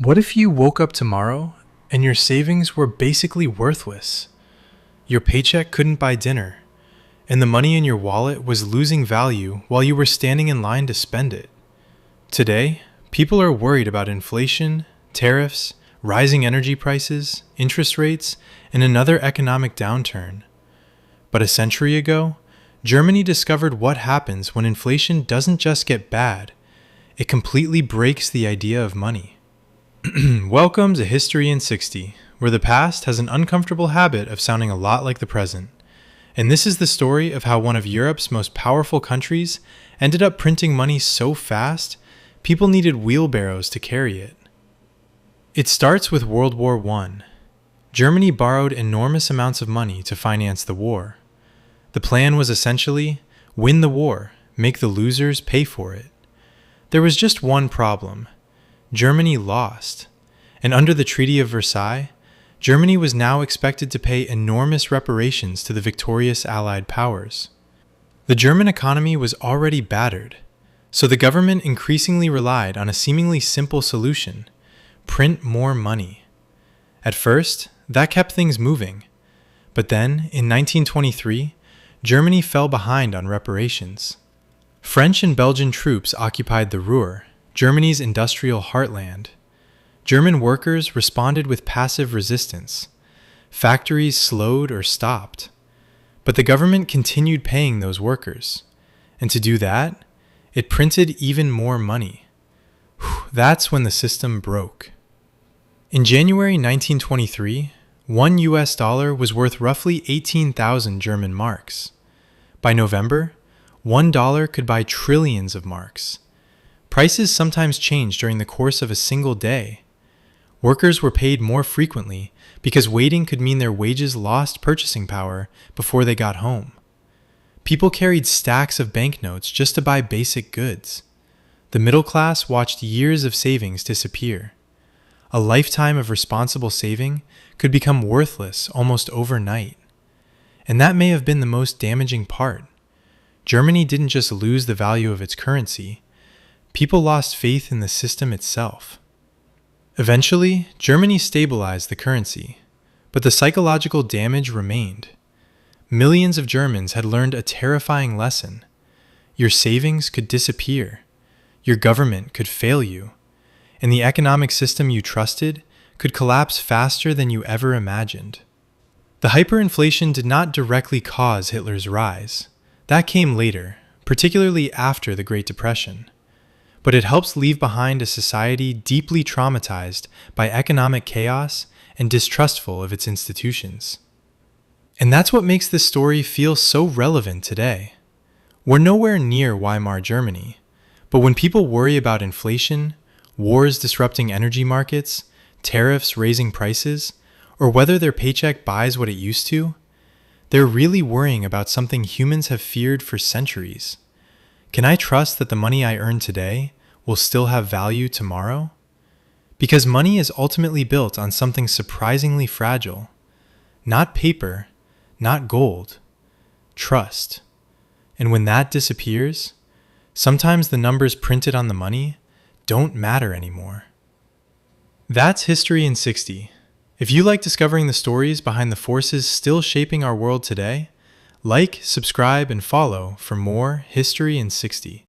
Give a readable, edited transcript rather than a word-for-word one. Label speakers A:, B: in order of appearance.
A: What if you woke up tomorrow and your savings were basically worthless? Your paycheck couldn't buy dinner, and the money in your wallet was losing value while you were standing in line to spend it. Today, people are worried about inflation, tariffs, rising energy prices, interest rates, and another economic downturn. But a century ago, Germany discovered what happens when inflation doesn't just get bad, it completely breaks the idea of money. Welcome to History in 60, where the past has an uncomfortable habit of sounding a lot like the present. And this is the story of how one of Europe's most powerful countries ended up printing money so fast, people needed wheelbarrows to carry it. It starts with World War I. Germany borrowed enormous amounts of money to finance the war. The plan was essentially, win the war, make the losers pay for it. There was just one problem. Germany lost, and under the Treaty of Versailles, Germany was now expected to pay enormous reparations to the victorious Allied powers. The German economy was already battered, so the government increasingly relied on a seemingly simple solution: print more money. At first, that kept things moving, but then, in 1923, Germany fell behind on reparations. French and Belgian troops occupied the Ruhr, Germany's industrial heartland. German workers responded with passive resistance. Factories slowed or stopped. But the government continued paying those workers. And to do that, it printed even more money. That's when the system broke. In January 1923, one US dollar was worth roughly 18,000 German marks. By November, $1 could buy trillions of marks. Prices sometimes changed during the course of a single day. Workers were paid more frequently because waiting could mean their wages lost purchasing power before they got home. People carried stacks of banknotes just to buy basic goods. The middle class watched years of savings disappear. A lifetime of responsible saving could become worthless almost overnight. And that may have been the most damaging part. Germany didn't just lose the value of its currency. People lost faith in the system itself. Eventually, Germany stabilized the currency, but the psychological damage remained. Millions of Germans had learned a terrifying lesson. Your savings could disappear. Your government could fail you. And the economic system you trusted could collapse faster than you ever imagined. The hyperinflation did not directly cause Hitler's rise. That came later, particularly after the Great Depression. But it helps leave behind a society deeply traumatized by economic chaos and distrustful of its institutions. And that's what makes this story feel so relevant today. We're nowhere near Weimar Germany, but when people worry about inflation, wars disrupting energy markets, tariffs raising prices, or whether their paycheck buys what it used to, they're really worrying about something humans have feared for centuries. Can I trust that the money I earn today will still have value tomorrow? Because money is ultimately built on something surprisingly fragile. Not paper, not gold, trust. And when that disappears, sometimes the numbers printed on the money don't matter anymore. That's History in 60. If you like discovering the stories behind the forces still shaping our world today, like, subscribe, and follow for more History in 60.